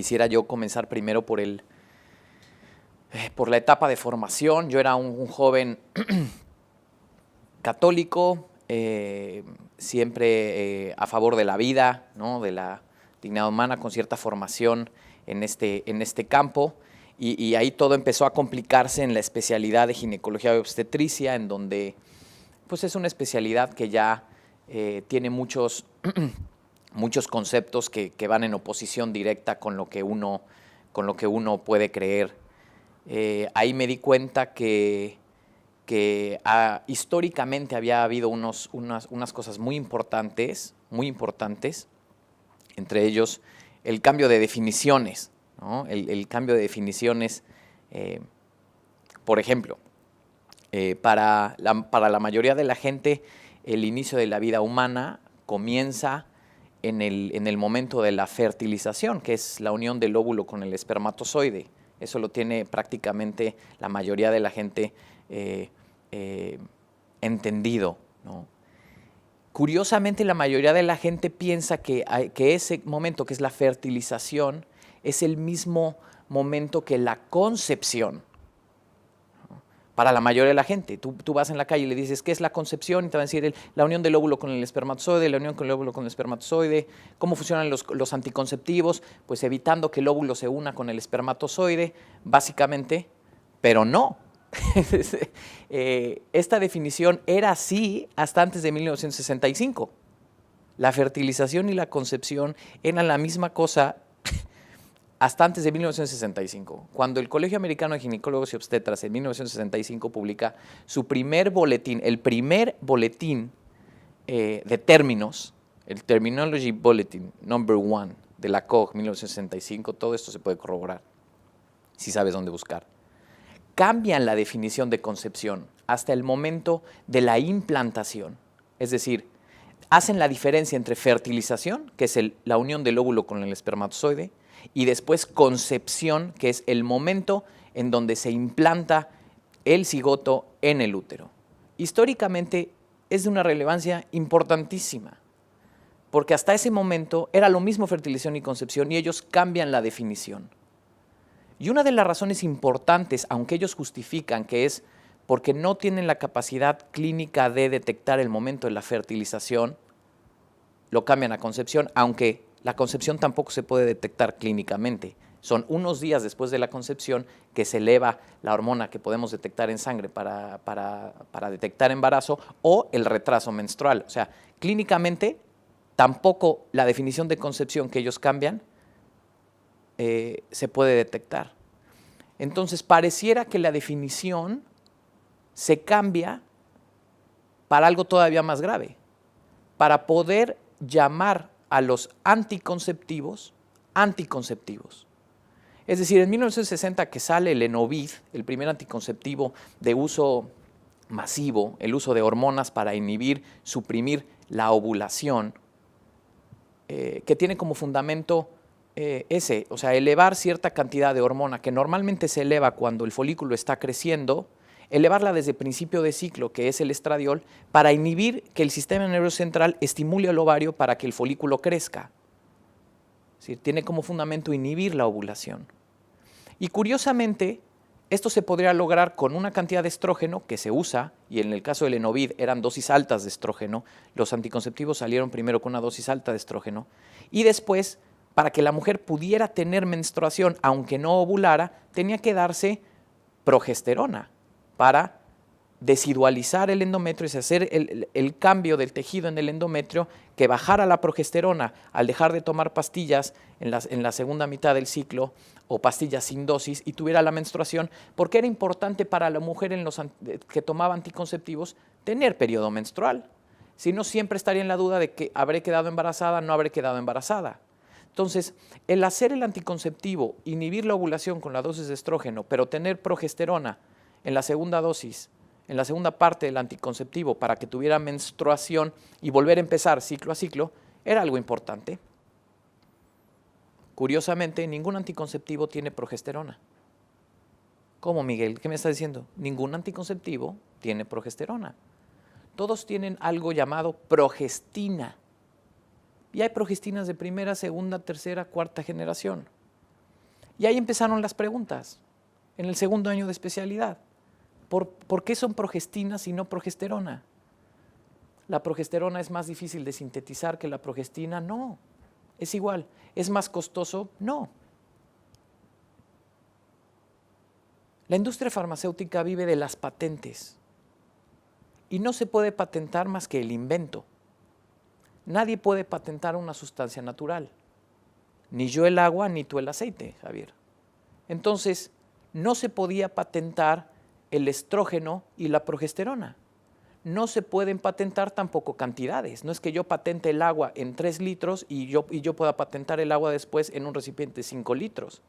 quisiera yo comenzar primero por la etapa de formación. Yo era un joven católico, siempre a favor de la vida, ¿no? De la dignidad humana, con cierta formación en este campo. Y ahí todo empezó a complicarse en la especialidad de ginecología y obstetricia, en donde pues es una especialidad que ya tiene muchos conceptos que van en oposición directa con lo que uno puede creer. Ahí me di cuenta que históricamente había habido unas cosas muy importantes, entre ellos el cambio de definiciones, ¿no? El cambio de definiciones, por ejemplo, para la mayoría de la gente, el inicio de la vida humana comienza en el momento de la fertilización, que es la unión del óvulo con el espermatozoide. Eso lo tiene prácticamente la mayoría de la gente entendido, ¿no? Curiosamente, la mayoría de la gente piensa que ese momento, que es la fertilización, es el mismo momento que la concepción. Para la mayoría de la gente, tú vas en la calle y le dices, ¿qué es la concepción? Y te van a decir la unión del óvulo con el espermatozoide, la unión con el óvulo con el espermatozoide, cómo funcionan los anticonceptivos, pues evitando que el óvulo se una con el espermatozoide, básicamente, pero no. Esta definición era así hasta antes de 1965. La fertilización y la concepción eran la misma cosa hasta antes de 1965, cuando el Colegio Americano de Ginecólogos y Obstetras en 1965 publica su primer boletín, el primer boletín de términos, el Terminology Bulletin Number 1 de la COG 1965, todo esto se puede corroborar si sabes dónde buscar. Cambian la definición de concepción hasta el momento de la implantación, es decir, hacen la diferencia entre fertilización, que es la unión del óvulo con el espermatozoide, y después concepción, que es el momento en donde se implanta el cigoto en el útero. Históricamente es de una relevancia importantísima, porque hasta ese momento era lo mismo fertilización y concepción y ellos cambian la definición. Y una de las razones importantes, aunque ellos justifican que es porque no tienen la capacidad clínica de detectar el momento de la fertilización, lo cambian a concepción, aunque la concepción tampoco se puede detectar clínicamente. Son unos días después de la concepción que se eleva la hormona que podemos detectar en sangre para detectar embarazo o el retraso menstrual. O sea, clínicamente tampoco la definición de concepción que ellos cambian se puede detectar. Entonces, pareciera que la definición se cambia para algo todavía más grave, para poder llamar a los anticonceptivos. Es decir, en 1960 que sale el Enovid, el primer anticonceptivo de uso masivo, el uso de hormonas para inhibir, suprimir la ovulación, que tiene como fundamento o sea, elevar cierta cantidad de hormona que normalmente se eleva cuando el folículo está creciendo, elevarla desde principio de ciclo, que es el estradiol, para inhibir que el sistema nervioso central estimule al ovario para que el folículo crezca. Es decir, tiene como fundamento inhibir la ovulación. Y curiosamente, esto se podría lograr con una cantidad de estrógeno que se usa, y en el caso del Enovid eran dosis altas de estrógeno, los anticonceptivos salieron primero con una dosis alta de estrógeno, y después, para que la mujer pudiera tener menstruación, aunque no ovulara, tenía que darse progesterona para desidualizar el endometrio, es hacer el cambio del tejido en el endometrio, que bajara la progesterona al dejar de tomar pastillas en la segunda mitad del ciclo o pastillas sin dosis y tuviera la menstruación, porque era importante para la mujer que tomaba anticonceptivos tener periodo menstrual. Si no, siempre estaría en la duda de que habré quedado embarazada, no habré quedado embarazada. Entonces, el hacer el anticonceptivo, inhibir la ovulación con la dosis de estrógeno, pero tener progesterona en la segunda dosis, en la segunda parte del anticonceptivo para que tuviera menstruación y volver a empezar ciclo a ciclo, era algo importante. Curiosamente, ningún anticonceptivo tiene progesterona. ¿Cómo, Miguel? ¿Qué me estás diciendo? Ningún anticonceptivo tiene progesterona. Todos tienen algo llamado progestina. Y hay progestinas de primera, segunda, tercera, cuarta generación. Y ahí empezaron las preguntas, en el segundo año de especialidad. ¿Por qué son progestinas y no progesterona? ¿La progesterona es más difícil de sintetizar que la progestina? No, es igual. ¿Es más costoso? No. La industria farmacéutica vive de las patentes y no se puede patentar más que el invento. Nadie puede patentar una sustancia natural, ni yo el agua, ni tú el aceite, Javier. Entonces, no se podía patentar el estrógeno y la progesterona. No se pueden patentar tampoco cantidades. No es que yo patente el agua en 3 litros y yo pueda patentar el agua después en un recipiente de 5 litros.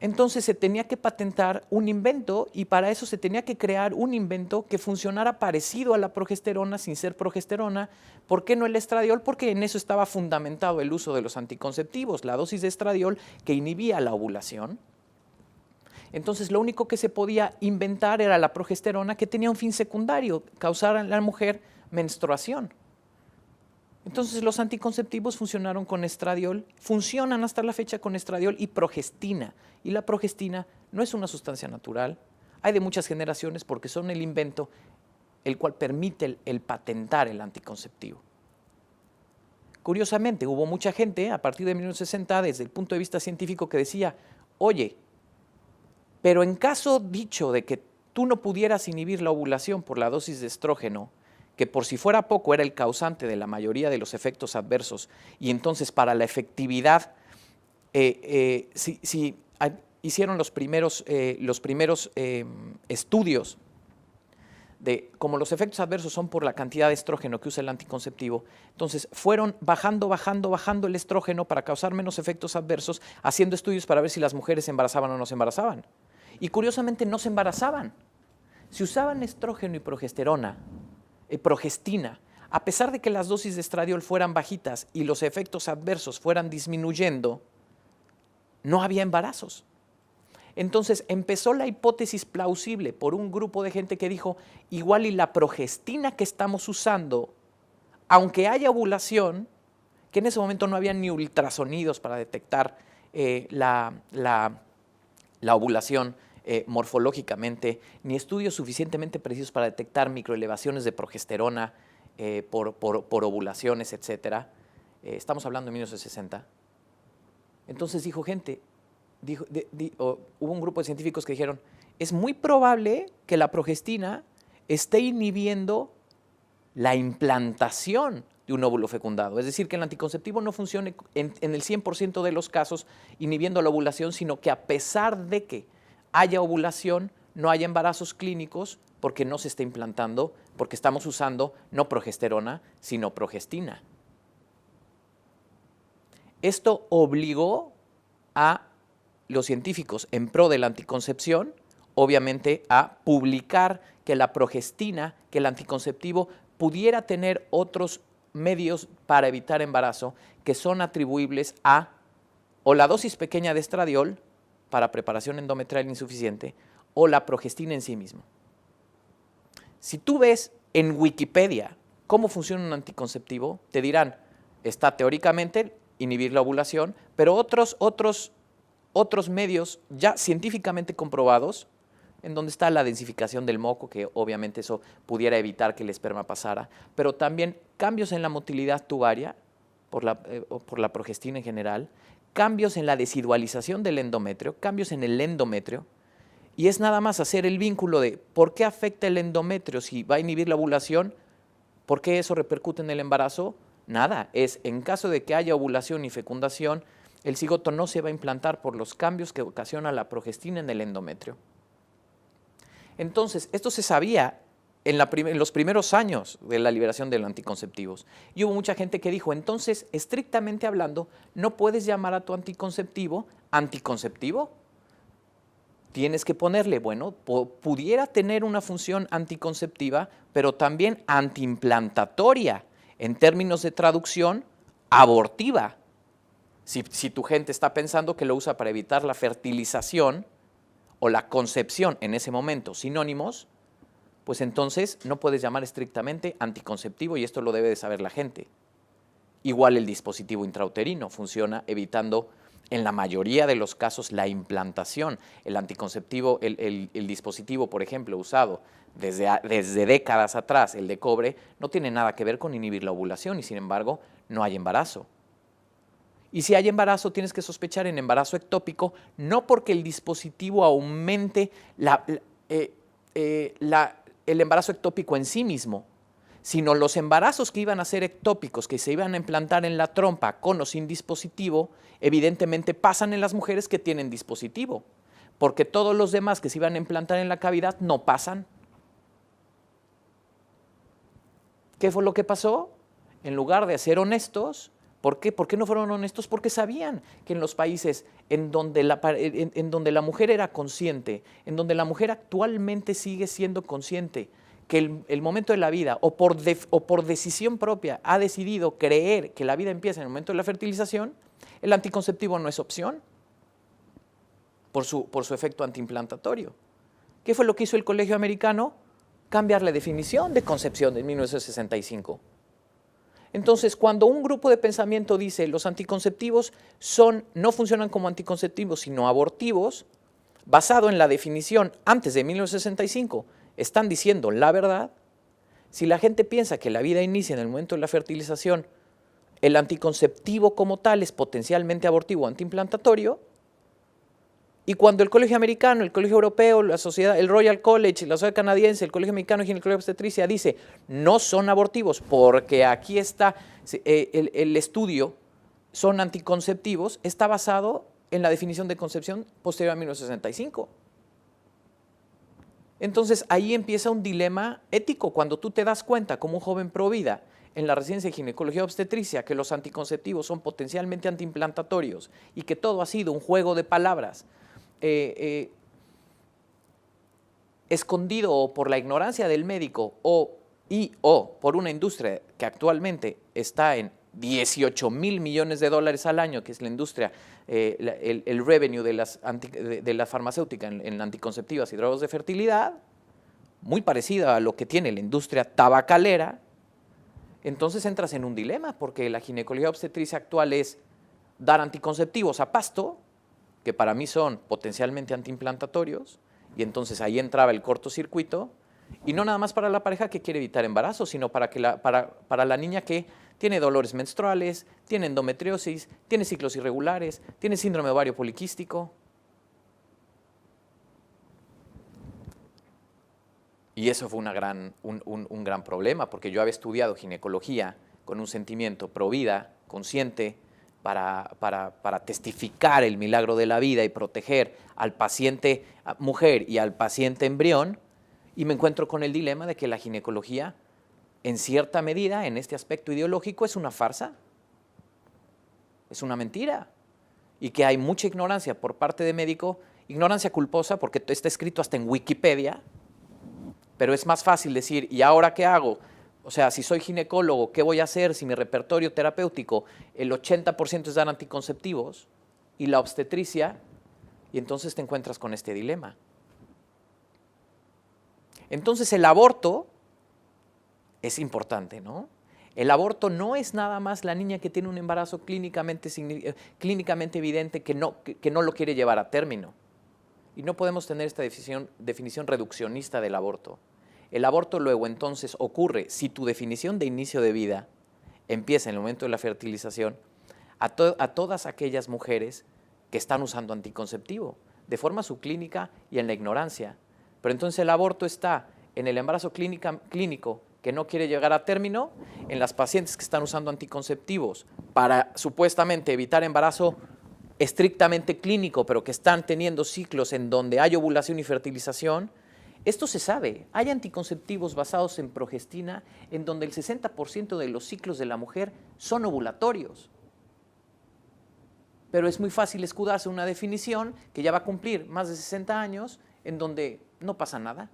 Entonces se tenía que patentar un invento y para eso se tenía que crear un invento que funcionara parecido a la progesterona sin ser progesterona. ¿Por qué no el estradiol? Porque en eso estaba fundamentado el uso de los anticonceptivos, la dosis de estradiol que inhibía la ovulación. Entonces lo único que se podía inventar era la progesterona, que tenía un fin secundario, causar en la mujer menstruación. Entonces los anticonceptivos funcionaron con estradiol, funcionan hasta la fecha con estradiol y progestina. Y la progestina no es una sustancia natural, hay de muchas generaciones porque son el invento el cual permite el patentar el anticonceptivo. Curiosamente, hubo mucha gente a partir de 1960 desde el punto de vista científico que decía, oye, pero en caso dicho de que tú no pudieras inhibir la ovulación por la dosis de estrógeno, que por si fuera poco era el causante de la mayoría de los efectos adversos, y entonces para la efectividad, hicieron los primeros estudios de como los efectos adversos son por la cantidad de estrógeno que usa el anticonceptivo, entonces fueron bajando el estrógeno para causar menos efectos adversos, haciendo estudios para ver si las mujeres se embarazaban o no se embarazaban. Y curiosamente no se embarazaban. Si usaban estrógeno y progestina, a pesar de que las dosis de estradiol fueran bajitas y los efectos adversos fueran disminuyendo, no había embarazos. Entonces empezó la hipótesis plausible por un grupo de gente que dijo, igual y la progestina que estamos usando, aunque haya ovulación, que en ese momento no había ni ultrasonidos para detectar la ovulación morfológicamente, ni estudios suficientemente precisos para detectar microelevaciones de progesterona por ovulaciones, etc. Estamos hablando de 1960. Entonces dijo gente, hubo un grupo de científicos que dijeron, es muy probable que la progestina esté inhibiendo la implantación de un óvulo fecundado. Es decir, que el anticonceptivo no funcione en el 100% de los casos inhibiendo la ovulación, sino que a pesar de que haya ovulación, no haya embarazos clínicos porque no se está implantando, porque estamos usando no progesterona, sino progestina. Esto obligó a los científicos en pro de la anticoncepción, obviamente, a publicar que la progestina, que el anticonceptivo pudiera tener otros medios para evitar embarazo que son atribuibles a o la dosis pequeña de estradiol para preparación endometrial insuficiente o la progestina en sí mismo. Si tú ves en Wikipedia cómo funciona un anticonceptivo, te dirán, está teóricamente inhibir la ovulación, pero otros medios ya científicamente comprobados, en donde está la densificación del moco, que obviamente eso pudiera evitar que el esperma pasara, pero también cambios en la motilidad tubaria por la progestina en general, cambios en la desidualización del endometrio, cambios en el endometrio, y es nada más hacer el vínculo de por qué afecta el endometrio si va a inhibir la ovulación, por qué eso repercute en el embarazo. Nada, es en caso de que haya ovulación y fecundación, el cigoto no se va a implantar por los cambios que ocasiona la progestina en el endometrio. Entonces, esto se sabía en los primeros años de la liberación de los anticonceptivos. Y hubo mucha gente que dijo, entonces, estrictamente hablando, no puedes llamar a tu anticonceptivo anticonceptivo. Tienes que ponerle, bueno, pudiera tener una función anticonceptiva, pero también antiimplantatoria, en términos de traducción, abortiva. Si tu gente está pensando que lo usa para evitar la fertilización o la concepción en ese momento, sinónimos, pues entonces no puedes llamar estrictamente anticonceptivo y esto lo debe de saber la gente. Igual el dispositivo intrauterino funciona evitando en la mayoría de los casos, la implantación, el anticonceptivo, el dispositivo, por ejemplo, usado desde décadas atrás, el de cobre, no tiene nada que ver con inhibir la ovulación y, sin embargo, no hay embarazo. Y si hay embarazo, tienes que sospechar en embarazo ectópico, no porque el dispositivo aumente el embarazo ectópico en sí mismo, sino los embarazos que iban a ser ectópicos, que se iban a implantar en la trompa con o sin dispositivo, evidentemente pasan en las mujeres que tienen dispositivo, porque todos los demás que se iban a implantar en la cavidad no pasan. ¿Qué fue lo que pasó? En lugar de ser honestos, ¿por qué? ¿Por qué no fueron honestos? Porque sabían que en los países en donde la mujer era consciente, en donde la mujer actualmente sigue siendo consciente, que el momento de la vida o por decisión propia ha decidido creer que la vida empieza en el momento de la fertilización, el anticonceptivo no es opción por su efecto antiimplantatorio. ¿Qué fue lo que hizo el Colegio Americano? Cambiar la definición de concepción en 1965. Entonces, cuando un grupo de pensamiento dice los anticonceptivos no funcionan como anticonceptivos, sino abortivos, basado en la definición antes de 1965, están diciendo la verdad. Si la gente piensa que la vida inicia en el momento de la fertilización, el anticonceptivo como tal es potencialmente abortivo o antiimplantatorio, y cuando el Colegio Americano, el Colegio Europeo, la sociedad, el Royal College, la Sociedad Canadiense, el Colegio Americano de Ginecología y Obstetricia dice no son abortivos porque aquí está el estudio, son anticonceptivos, está basado en la definición de concepción posterior a 1965. Entonces ahí empieza un dilema ético cuando tú te das cuenta como un joven pro vida en la residencia de ginecología y obstetricia que los anticonceptivos son potencialmente antiimplantatorios y que todo ha sido un juego de palabras escondido por la ignorancia del médico o por una industria que actualmente está en 18,000 millones de dólares al año, que es la industria, el revenue de la farmacéutica en anticonceptivas y drogas de fertilidad, muy parecida a lo que tiene la industria tabacalera. Entonces entras en un dilema, porque la ginecología obstetricia actual es dar anticonceptivos a pasto, que para mí son potencialmente antiimplantatorios, y entonces ahí entraba el cortocircuito, y no nada más para la pareja que quiere evitar embarazo, sino para la niña que tiene dolores menstruales, tiene endometriosis, tiene ciclos irregulares, tiene síndrome ovario poliquístico. Y eso fue un gran problema, porque yo había estudiado ginecología con un sentimiento pro vida, consciente, para testificar el milagro de la vida y proteger al paciente mujer y al paciente embrión, y me encuentro con el dilema de que la ginecología, en cierta medida, en este aspecto ideológico, es una farsa, es una mentira, y que hay mucha ignorancia por parte de médico, ignorancia culposa, porque está escrito hasta en Wikipedia, pero es más fácil decir, ¿y ahora qué hago? O sea, si soy ginecólogo, ¿qué voy a hacer si mi repertorio terapéutico, el 80% es dar anticonceptivos y la obstetricia? Y entonces te encuentras con este dilema. Entonces el aborto es importante, ¿no? El aborto no es nada más la niña que tiene un embarazo clínicamente evidente que no lo quiere llevar a término. Y no podemos tener esta definición reduccionista del aborto. El aborto luego entonces ocurre, si tu definición de inicio de vida empieza en el momento de la fertilización, a todas aquellas mujeres que están usando anticonceptivo, de forma subclínica y en la ignorancia. Pero entonces el aborto está en el embarazo clínico que no quiere llegar a término, en las pacientes que están usando anticonceptivos para supuestamente evitar embarazo estrictamente clínico, pero que están teniendo ciclos en donde hay ovulación y fertilización. Esto se sabe, hay anticonceptivos basados en progestina en donde el 60% de los ciclos de la mujer son ovulatorios. Pero es muy fácil escudarse una definición que ya va a cumplir más de 60 años en donde no pasa nada.